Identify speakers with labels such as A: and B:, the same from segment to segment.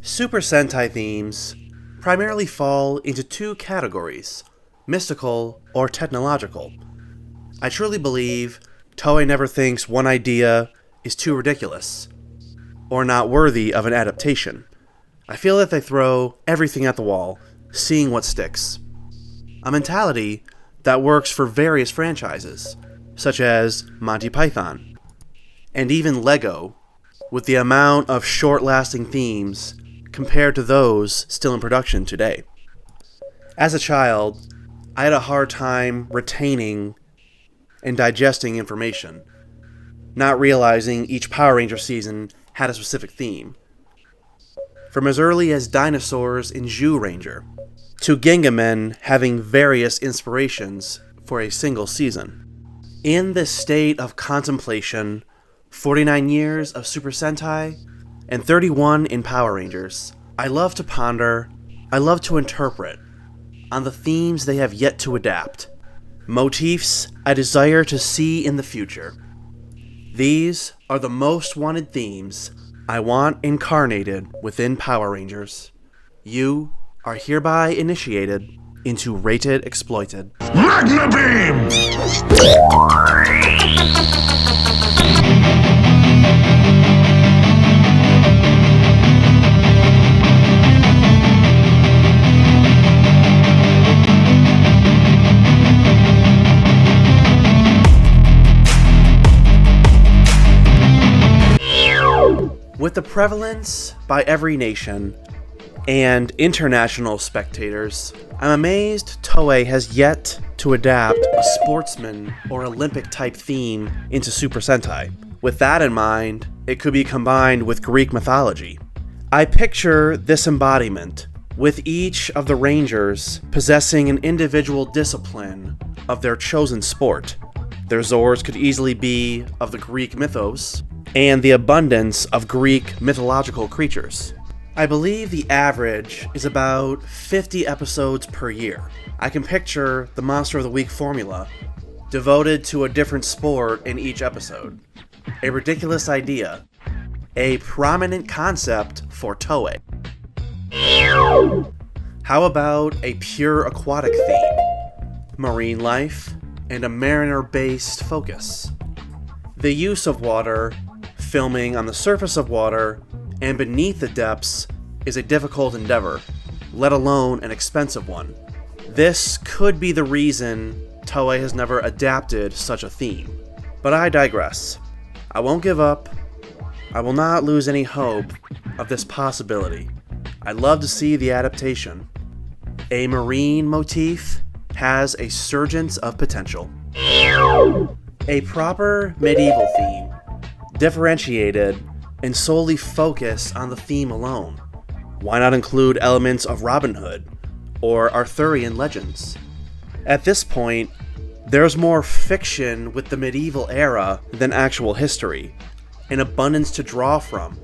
A: Super Sentai themes primarily fall into two categories, mystical or technological. I truly believe Toei never thinks one idea is too ridiculous or not worthy of an adaptation. I feel that they throw everything at the wall, seeing what sticks. A mentality that works for various franchises, such as Monty Python, and even Lego, with the amount of short-lasting themes compared to those still in production today. As a child, I had a hard time retaining and digesting information, not realizing each Power Ranger season had a specific theme. From as early as dinosaurs in Zyuranger, to Gingamen having various inspirations for a single season. In this state of contemplation, 49 years of Super Sentai, and 31 in Power Rangers, I love to ponder, I love to interpret on the themes they have yet to adapt, motifs I desire to see in the future. These are the most wanted themes I want incarnated within Power Rangers. You are hereby initiated into Rated Exploited.
B: Magna Beam!
A: With the prevalence by every nation and international spectators, I'm amazed Toei has yet to adapt a sportsman or Olympic-type theme into Super Sentai. With that in mind, it could be combined with Greek mythology. I picture this embodiment, with each of the Rangers possessing an individual discipline of their chosen sport. Their Zords could easily be of the Greek mythos, and the abundance of Greek mythological creatures. I believe the average is about 50 episodes per year. I can picture the Monster of the Week formula, devoted to a different sport in each episode. A ridiculous idea. A prominent concept for Toei. How about a pure aquatic theme? Marine life and a mariner-based focus. The use of water, filming on the surface of water, and beneath the depths is a difficult endeavor, let alone an expensive one. This could be the reason Toei has never adapted such a theme. But I digress. I won't give up. I will not lose any hope of this possibility. I'd love to see the adaptation. A marine motif has a surgence of potential. A proper medieval theme, differentiated and solely focused on the theme alone. Why not include elements of Robin Hood or Arthurian legends? At this point, there's more fiction with the medieval era than actual history, an abundance to draw from,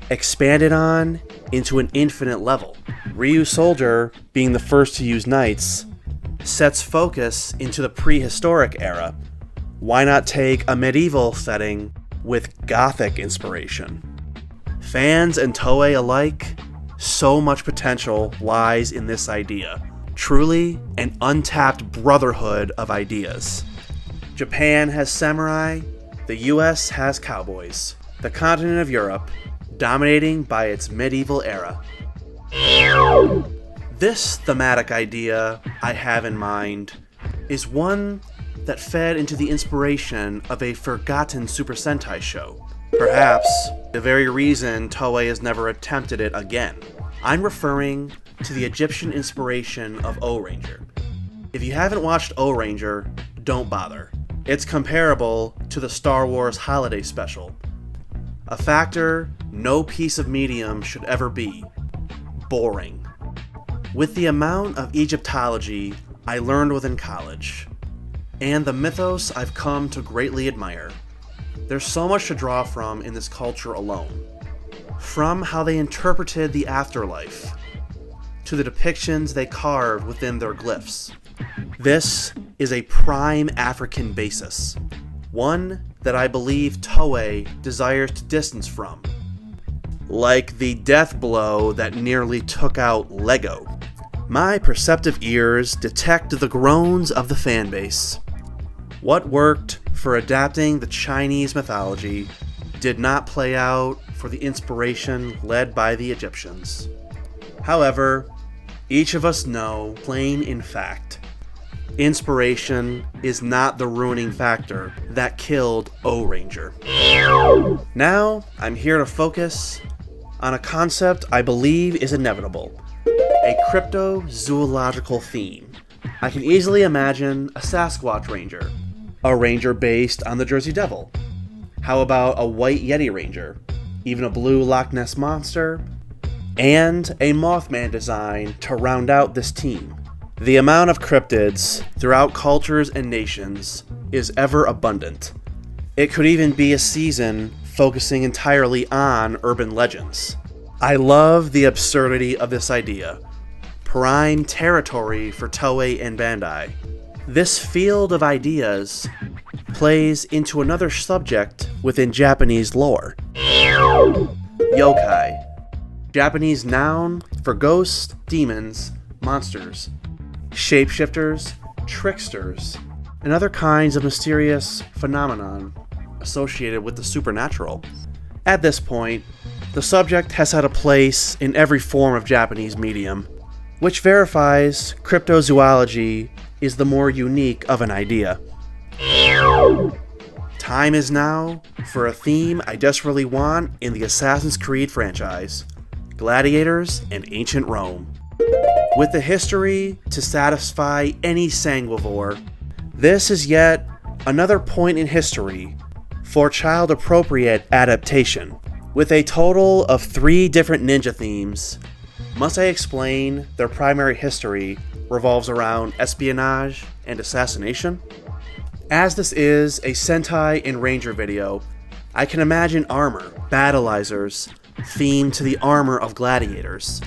A: expanded on into an infinite level. Ryu Soldier, being the first to use knights, sets focus into the prehistoric era. Why not take a medieval setting with Gothic inspiration? Fans and Toei alike, so much potential lies in this idea. Truly an untapped brotherhood of ideas. Japan has samurai, the US has cowboys, the continent of Europe dominating by its medieval era. This thematic idea I have in mind is one that fed into the inspiration of a forgotten Super Sentai show. Perhaps the very reason Toei has never attempted it again. I'm referring to the Egyptian inspiration of O-Ranger. If you haven't watched O-Ranger, don't bother. It's comparable to the Star Wars Holiday Special. A factor no piece of medium should ever be: boring. With the amount of Egyptology I learned within college, and the mythos I've come to greatly admire, there's so much to draw from in this culture alone. From how they interpreted the afterlife, to the depictions they carved within their glyphs. This is a prime African basis, one that I believe Toei desires to distance from. like the death blow that nearly took out Lego. My perceptive ears detect the groans of the fanbase. What worked for adapting the Chinese mythology did not play out for the inspiration led by the Egyptians. However, each of us know, plain in fact, inspiration is not the ruining factor that killed O-Ranger. Now, I'm here to focus on a concept I believe is inevitable, a cryptozoological theme. I can easily imagine a Sasquatch Ranger, a ranger based on the Jersey Devil. How about a white Yeti Ranger, even a blue Loch Ness Monster, and a Mothman design to round out this team. The amount of cryptids throughout cultures and nations is ever abundant. It could even be a season focusing entirely on urban legends. I love the absurdity of this idea. Prime territory for Toei and Bandai. This field of ideas plays into another subject within Japanese lore. Yokai. Japanese noun for ghosts, demons, monsters, shapeshifters, tricksters, and other kinds of mysterious phenomenon associated with the supernatural. At this point, the subject has had a place in every form of Japanese medium, which verifies cryptozoology is the more unique of an idea. Time is now for a theme I desperately want in the Assassin's Creed franchise: Gladiators and Ancient Rome. With the history to satisfy any sanguivore, this is yet another point in history for child-appropriate adaptation. With a total of 3 different ninja themes, must I explain their primary history revolves around espionage and assassination? As this is a Sentai and Ranger video, I can imagine armor, battleizers, themed to the armor of gladiators,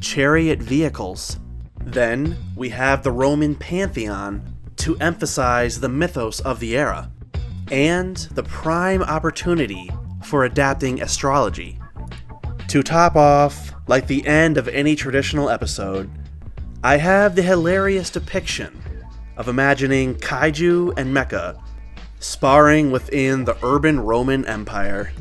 A: chariot vehicles. Then we have the Roman pantheon to emphasize the mythos of the era, and the prime opportunity for adapting astrology. To top off, like the end of any traditional episode, I have the hilarious depiction of imagining kaiju and mecha sparring within the urban Roman Empire.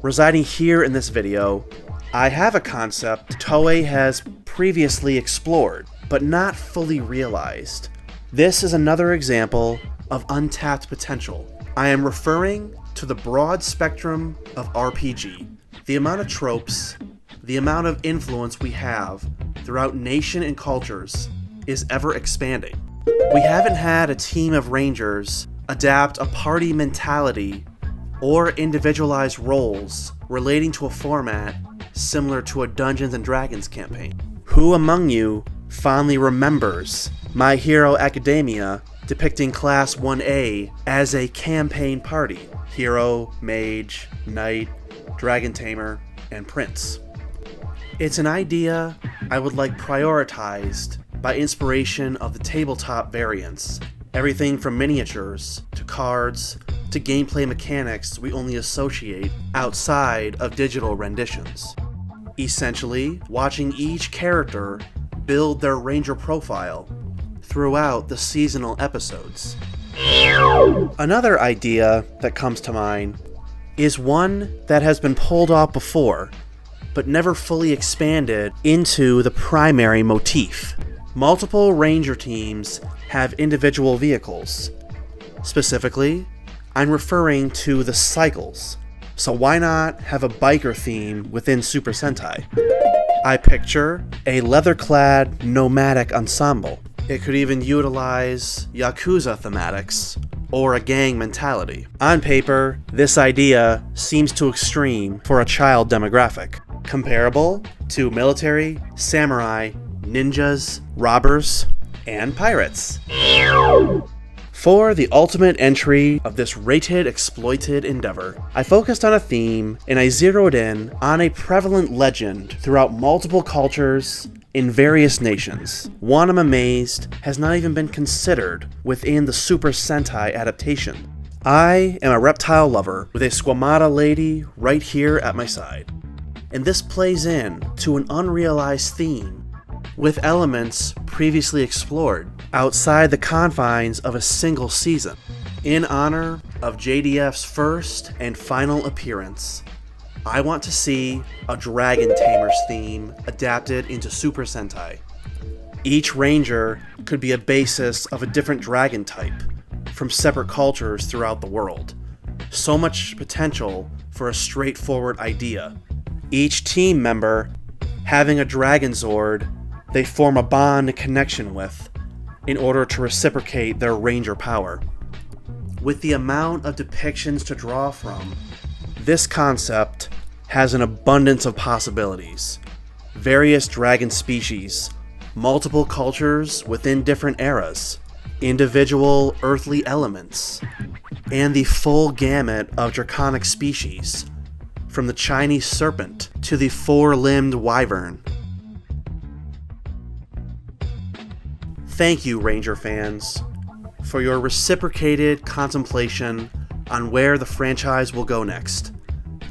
A: Residing here in this video, I have a concept Toei has previously explored, but not fully realized. This is another example of untapped potential. I am referring to the broad spectrum of RPG. The amount of tropes, the amount of influence we have throughout nation and cultures is ever expanding. We haven't had a team of rangers adapt a party mentality or individualized roles relating to a format similar to a Dungeons & Dragons campaign. Who among you fondly remembers My Hero Academia depicting Class 1A as a campaign party? Hero, Mage, Knight, Dragon Tamer, and Prince. It's an idea I would like prioritized by inspiration of the tabletop variants. Everything from miniatures, to cards, to gameplay mechanics we only associate outside of digital renditions. Essentially, watching each character build their ranger profile throughout the seasonal episodes. Another idea that comes to mind is one that has been pulled off before, but never fully expanded into the primary motif. Multiple ranger teams have individual vehicles. Specifically, I'm referring to the cycles. So why not have a biker theme within Super Sentai? I picture a leather-clad nomadic ensemble. It could even utilize Yakuza thematics, or a gang mentality. On paper, this idea seems too extreme for a child demographic, comparable to military, samurai, ninjas, robbers, and pirates. For the ultimate entry of this rated exploited endeavor, I focused on a theme and I zeroed in on a prevalent legend throughout multiple cultures in various nations. One I'm amazed has not even been considered within the Super Sentai adaptation. I am a reptile lover with a squamata lady right here at my side. And this plays in to an unrealized theme with elements previously explored outside the confines of a single season. In honor of JDF's first and final appearance, I want to see a Dragon Tamers theme adapted into Super Sentai. Each ranger could be a basis of a different dragon type from separate cultures throughout the world. So much potential for a straightforward idea. Each team member having a Dragon Zord they form a bond and connection with in order to reciprocate their ranger power. With the amount of depictions to draw from, this concept has an abundance of possibilities. Various dragon species, multiple cultures within different eras, individual earthly elements, and the full gamut of draconic species, from the Chinese serpent to the four-limbed wyvern. Thank you, Ranger fans, for your reciprocated contemplation on where the franchise will go next.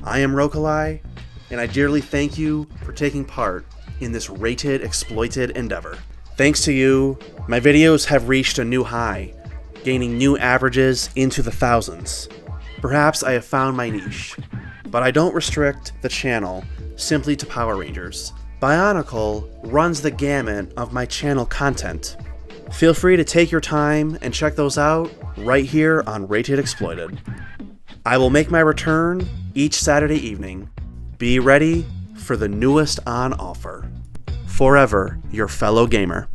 A: I am Rokalai, and I dearly thank you for taking part in this rated exploited endeavor. Thanks to you, my videos have reached a new high, gaining new averages into the thousands. Perhaps I have found my niche, but I don't restrict the channel simply to Power Rangers. Bionicle runs the gamut of my channel content. Feel free to take your time and check those out right here on Rated Exploited. I will make my return each Saturday evening. Be ready for the newest on offer. Forever your fellow gamer.